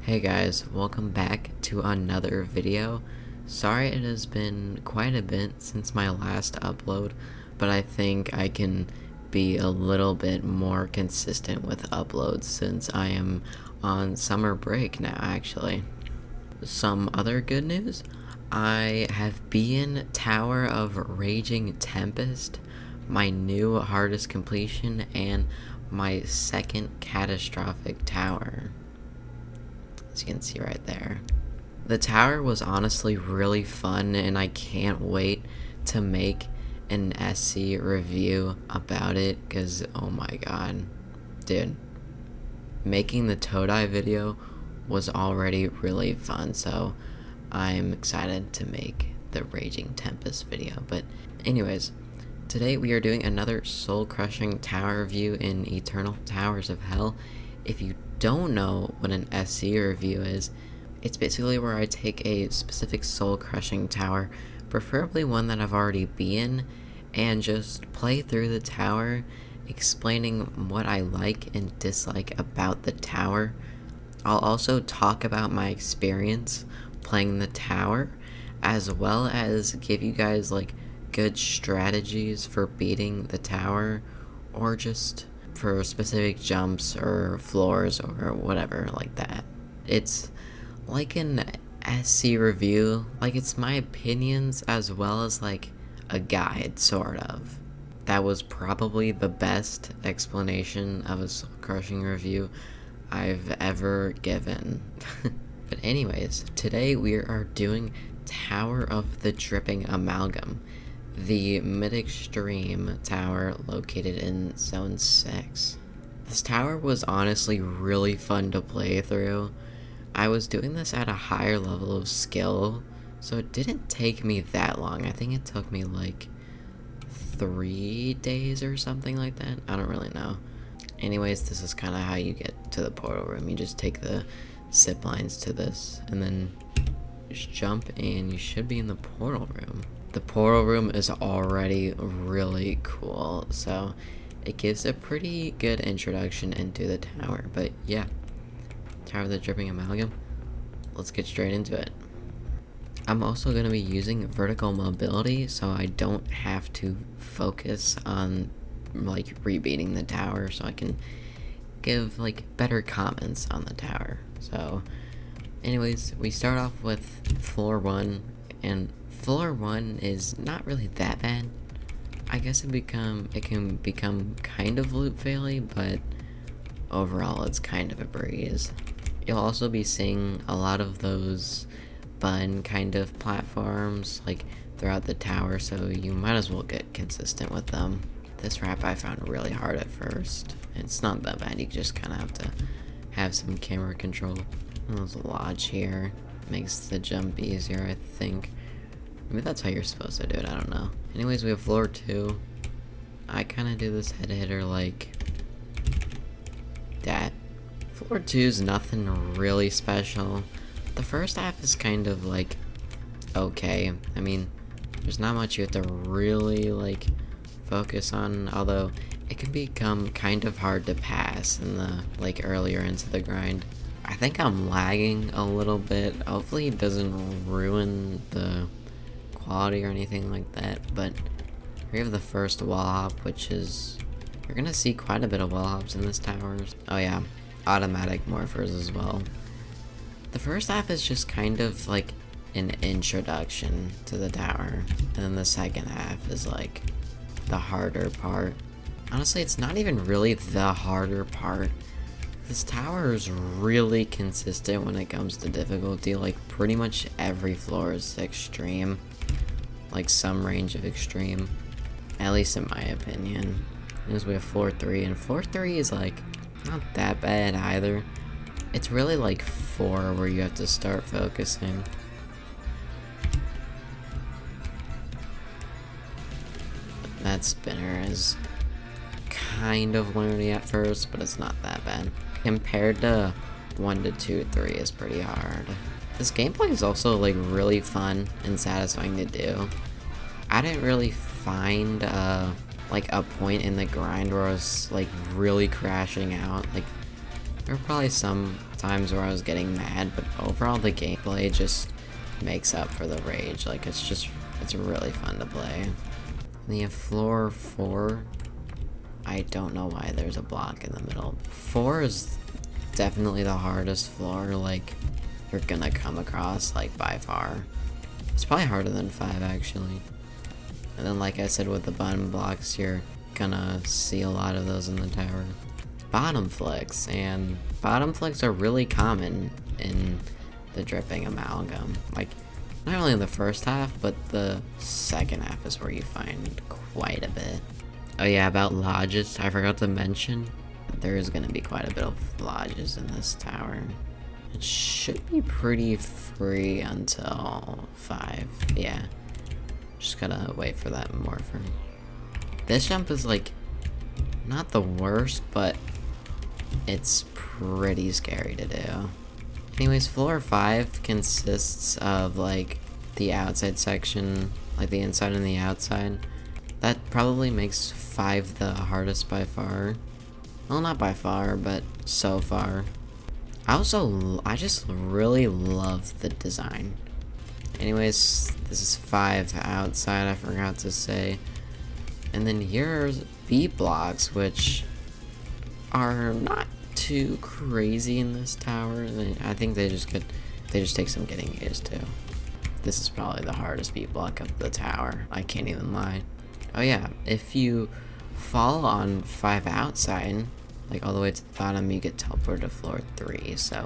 Hey guys, welcome back to another video. Sorry it has been quite a bit since my last upload, but I think I can be a little bit more consistent with uploads since I am on summer break now actually. Some other good news, I have beaten Tower of Raging Tempest, my new hardest completion, and my second catastrophic tower. As you can see right there. The tower was honestly really fun and I can't wait to make an SC review about it because oh my god. Dude. Making the totda video was already really fun, so I'm excited to make the Raging Tempest video. But anyways, today we are doing another soul-crushing tower review in Eternal Towers of Hell. If you don't know what an SC review is, it's basically where I take a specific soul-crushing tower, preferably one that I've already been, and just play through the tower, explaining what I like and dislike about the tower. I'll also talk about my experience playing the tower, as well as give you guys like good strategies for beating the tower, or just for specific jumps or floors or whatever like that. It's like an SC review, like it's my opinions as well as like a guide, sort of. That was probably the best explanation of a soul-crushing review I've ever given. But anyways, today we are doing Tower of the Dripping Amalgam, the mid-extreme tower located in Zone 6. This tower was honestly really fun to play through. I was doing this at a higher level of skill, so it didn't take me that long. I think it took me like 3 days or something like that. I don't really know. Anyways, this is kind of how you get to the portal room. You just take the zip lines to this, and then just jump and you should be in the portal room. The portal room is already really cool, so it gives a pretty good introduction into the tower. But yeah, Tower of the Dripping Amalgam, let's get straight into it. I'm also going to be using vertical mobility, so I don't have to focus on like rebeating the tower, so I can give like better comments on the tower. So anyways, we start off with floor 1, and floor 1 is not really that bad. I guess it can become kind of loot faily, but overall it's kind of a breeze. You'll also be seeing a lot of those bun kind of platforms like throughout the tower, so you might as well get consistent with them. This ramp I found really hard at first. It's not that bad, you just kind of have to have some camera control. There's a lodge here, makes the jump easier, I think. Maybe that's how you're supposed to do it, I don't know. Anyways, we have floor 2. I kind of do this head hitter like that. Floor 2 is nothing really special. The first half is kind of like okay. I mean, there's not much you have to really like focus on, although it can become kind of hard to pass in the like earlier into the grind. I think I'm lagging a little bit. Hopefully it doesn't ruin the quality or anything like that, but we have the first wall hop, which is, you're gonna see quite a bit of wall hops in this tower. Oh yeah, automatic morphers as well. The first half is just kind of like an introduction to the tower, and then the second half is like the harder part. Honestly, it's not even really the harder part. This tower is really consistent when it comes to difficulty. Like pretty much every floor is extreme, like some range of extreme, at least in my opinion. As we have floor 3, and floor 3 is like not that bad either. It's really like 4 where you have to start focusing. That spinner is kind of learny at first, but it's not that bad. Compared to 1 to 2, 3 is pretty hard. This gameplay is also like really fun and satisfying to do. I didn't really find like a point in the grind where I was like really crashing out. Like there were probably some times where I was getting mad, but overall the gameplay just makes up for the rage. Like, it's really fun to play. The floor 4, I don't know why there's a block in the middle. 4 is definitely the hardest floor, like, you're gonna come across, like, by far. It's probably harder than 5, actually. And then, like I said, with the bottom blocks, you're gonna see a lot of those in the tower. Bottom flicks, and bottom flicks are really common in the dripping amalgam. Like, not only in the first half, but the second half is where you find quite a bit. Oh yeah, about lodges, I forgot to mention, there is gonna be quite a bit of lodges in this tower. It should be pretty free until 5, yeah. Just gotta wait for that morpher. This jump is like, not the worst, but it's pretty scary to do. Anyways, floor 5 consists of like the outside section, like the inside and the outside. That probably makes 5 the hardest by far. Well, not by far, but so far. I just really love the design. Anyways, this is 5 outside, I forgot to say. And then here's B blocks, which are not too crazy in this tower. I think they just take some getting used to. This is probably the hardest B block of the tower. I can't even lie. Oh yeah, if you fall on 5 outside, like all the way to the bottom, you get teleported to floor 3. So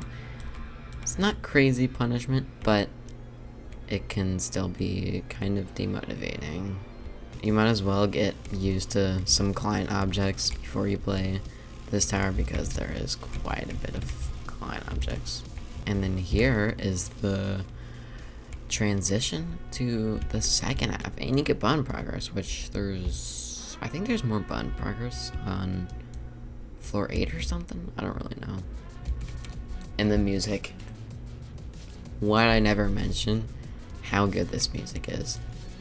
it's not crazy punishment, but it can still be kind of demotivating. You might as well get used to some client objects before you play this tower, because there is quite a bit of client objects. And then here is the transition to the second half, and you get button progress, which I think there's more button progress on floor 8 or something, I don't really know. And the music, what I never mentioned, how good this music is.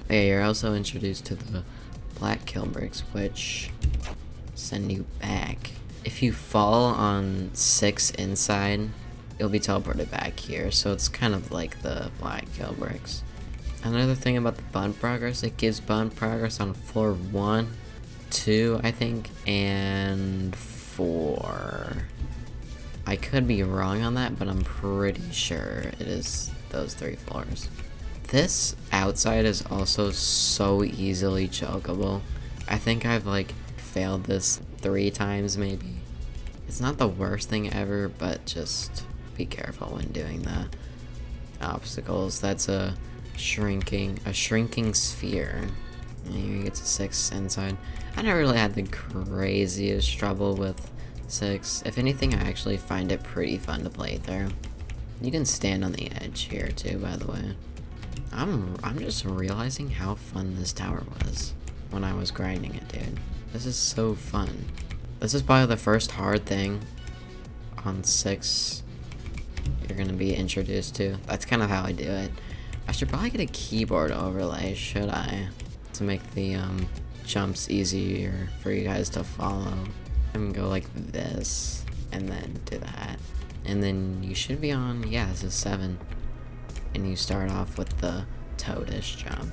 Yeah, you're also introduced to the black kill bricks, which send you back. If you fall on 6 inside, you'll be teleported back here, so it's kind of like the black kill bricks. Another thing about the button progress, it gives button progress on floor 1, 2, I think, and 4. I could be wrong on that, but I'm pretty sure it is those 3 floors. This outside is also so easily chokeable. I think I've like failed this 3 times maybe. It's not the worst thing ever, but just be careful when doing the obstacles. That's a shrinking sphere. And you get to 6 inside. I never really had the craziest trouble with 6. If anything, I actually find it pretty fun to play through. You can stand on the edge here too, by the way. I'm just realizing how fun this tower was when I was grinding it, dude. This is so fun. This is probably the first hard thing on 6 you're gonna be introduced to. That's kind of how I do it. I should probably get a keyboard overlay, should I? To make the jumps easier for you guys to follow. I'm gonna go like this, and then do that. And then you should be on, yeah, this is 7. And you start off with the toadish jump.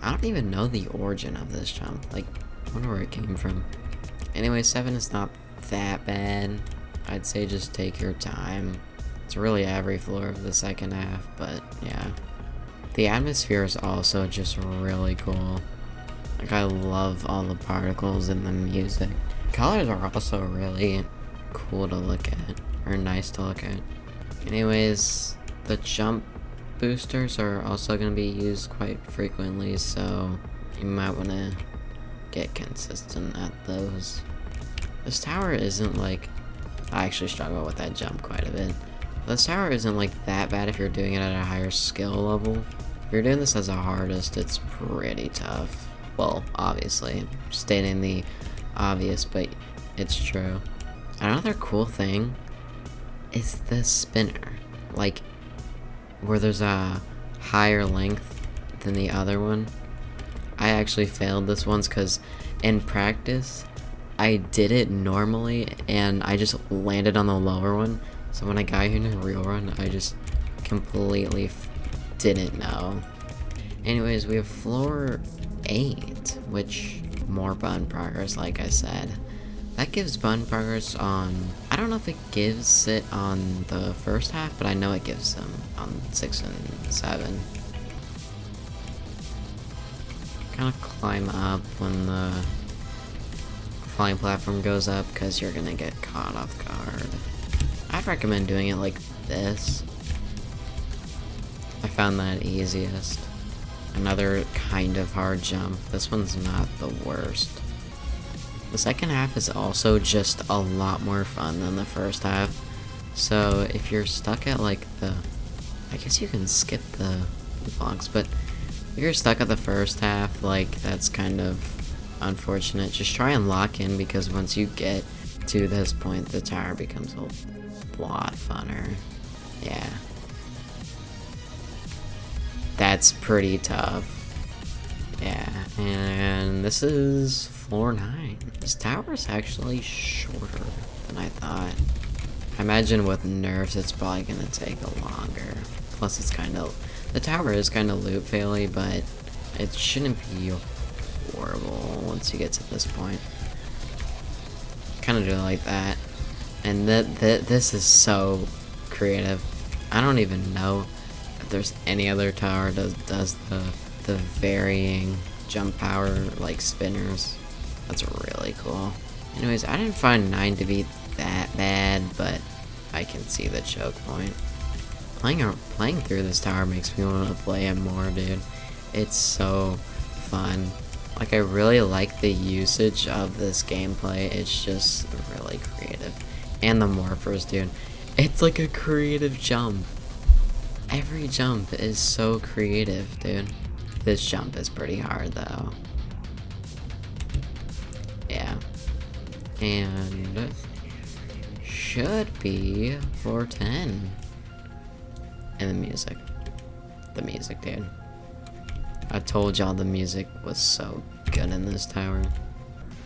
I don't even know the origin of this jump. Like, I wonder where it came from. Anyway, 7 is not that bad. I'd say just take your time. It's really every floor of the second half, but yeah. The atmosphere is also just really cool. Like, I love all the particles and the music. Colors are also really cool to look at, or nice to look at. Anyways, the jump boosters are also going to be used quite frequently, so you might want to get consistent at those. This tower isn't like, I actually struggle with that jump quite a bit. This tower isn't like that bad if you're doing it at a higher skill level. If you're doing this as a hardest, it's pretty tough. Well, obviously, stating the obvious, but it's true. Another cool thing is the spinner. Like, where there's a higher length than the other one. I actually failed this once because in practice, I did it normally and I just landed on the lower one. So when I got here in a real run, I just completely didn't know. Anyways, we have floor 8, which more button progress, like I said. That gives button progress on, I don't know if it gives it on the first half, but I know it gives them on 6 and 7. Kind of climb up when the flying platform goes up, because you're gonna get caught off guard. I'd recommend doing it like this. I found that easiest. Another kind of hard jump. This one's not the worst. The second half is also just a lot more fun than the first half. So if you're stuck at like the, I guess you can skip the blocks, but if you're stuck at the first half, like that's kind of unfortunate. Just try and lock in, because once you get to this point, the tower becomes a lot funner. Yeah. That's pretty tough. Yeah, and this is floor 9. This tower is actually shorter than I thought. I imagine with nerfs it's probably gonna take longer. Plus it's kind of, the tower is kind of loot faily, but it shouldn't be horrible once you get to this point. Kind of do it like that. And this is so creative. I don't even know if there's any other tower that does the varying jump power like spinners. That's really cool. Anyways, I didn't find 9 to be that bad, but I can see the choke point. Playing through this tower makes me want to play it more, dude. It's so fun. Like, I really like the usage of this gameplay. It's just really creative. And the morphers, dude. It's like a creative jump. Every jump is so creative, dude. This jump is pretty hard, though. Yeah. And should be floor 10. And the music. The music, dude. I told y'all the music was so good in this tower.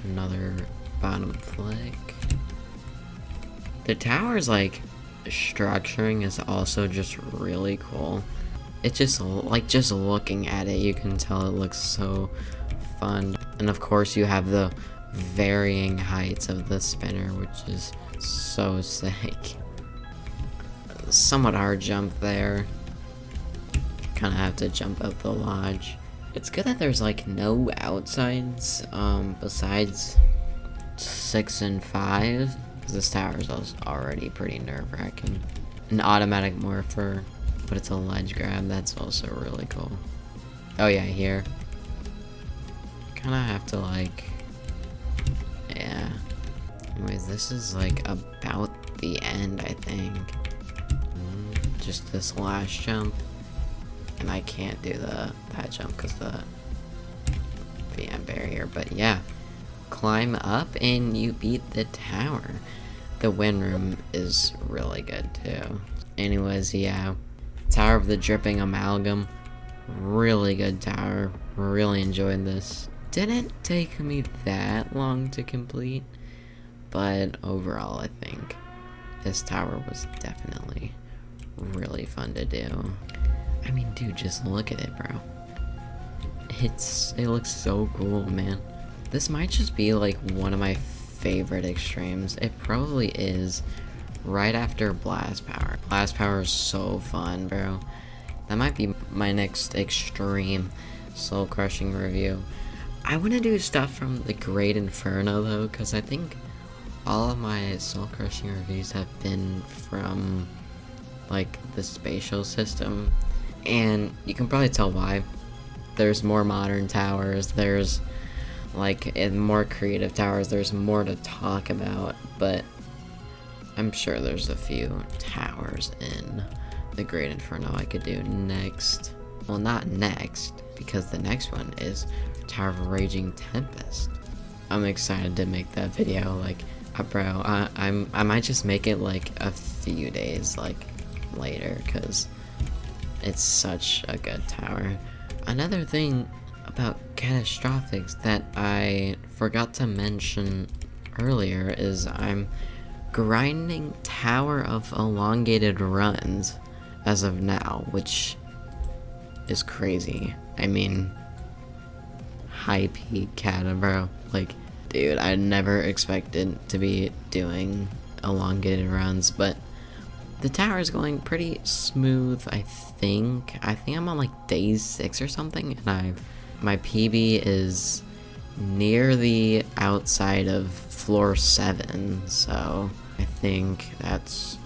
Another bottom flick. The tower's like structuring is also just really cool. It's just like, just looking at it, you can tell it looks so fun. And of course you have the varying heights of the spinner, which is so sick. Somewhat hard jump there. Kind of have to jump up the lodge. It's good that there's like no outsides besides 6 and 5, because this tower is already pretty nerve-wracking. An automatic morpher, but it's a ledge grab. That's also really cool. Oh yeah, here. Kind of have to like, yeah. Anyways, this is like about the end, I think. Just this last jump. And I can't do that jump because the VM barrier. But yeah, climb up and you beat the tower. The win room is really good too. Anyways, yeah, Tower of the Dripping Amalgam, really good tower. Really enjoyed this. Didn't take me that long to complete, but overall I think this tower was definitely really fun to do. I mean, dude, just look at it, bro. It looks so cool, man. This might just be like one of my favorite extremes. It probably is, right after Blast Power. Blast Power is so fun, bro. That might be my next extreme soul crushing review. I want to do stuff from the Great Inferno though, because I think all of my soul crushing reviews have been from like the spatial system. And you can probably tell why. There's more modern towers, there's like more creative towers, there's more to talk about, but I'm sure there's a few towers in the Great Inferno I could do next. Well, not next, because the next one is Tower of Raging Tempest. I'm excited to make that video, like, bro, I might just make it like a few days like later, because it's such a good tower. Another thing about catastrophics that I forgot to mention earlier is I'm grinding Tower of Elongated Runs as of now, which is crazy. I mean, high peak cata, bro. Like, dude, I never expected to be doing elongated runs, but the tower is going pretty smooth, I think. I think I'm on like day 6 or something, and my PB is near the outside of floor 7, so I think that's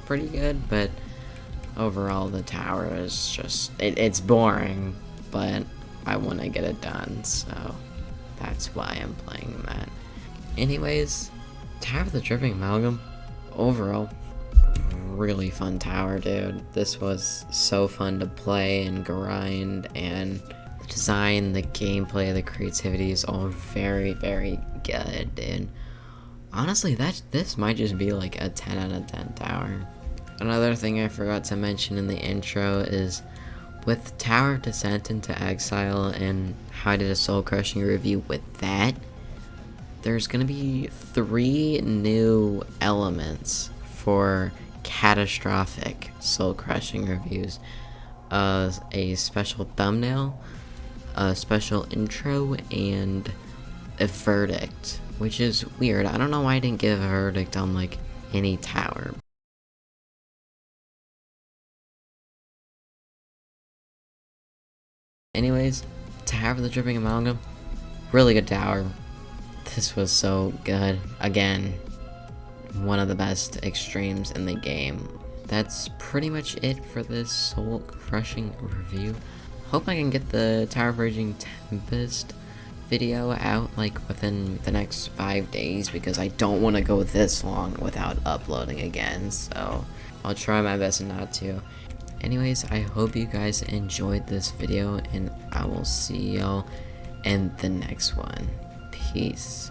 pretty good. But overall, the tower is just, it's boring, but I want to get it done, so that's why I'm playing that. Anyways, Tower of the Dripping Amalgam, overall, really fun tower, dude. This was so fun to play and grind, and the design, the gameplay, the creativity is all very, very good, dude. Honestly, this might just be like a 10 out of 10 tower. Another thing I forgot to mention in the intro is with Tower of Descent into Exile and how I did a soul crushing review with that, there's gonna be 3 new elements for catastrophic soul crushing reviews. A special thumbnail, a special intro, and a verdict, which is weird. I don't know why I didn't give a verdict on like any tower. Anyways, Tower of the Dripping Amalgam, really good tower. This was so good. Again, one of the best extremes in the game. That's pretty much it for this soul crushing review. Hope I can get the Tower of Raging Tempest video out like within the next 5 days, because I don't want to go this long without uploading again, so I'll try my best not to. Anyways, I hope you guys enjoyed this video, and I will see y'all in the next one. Peace.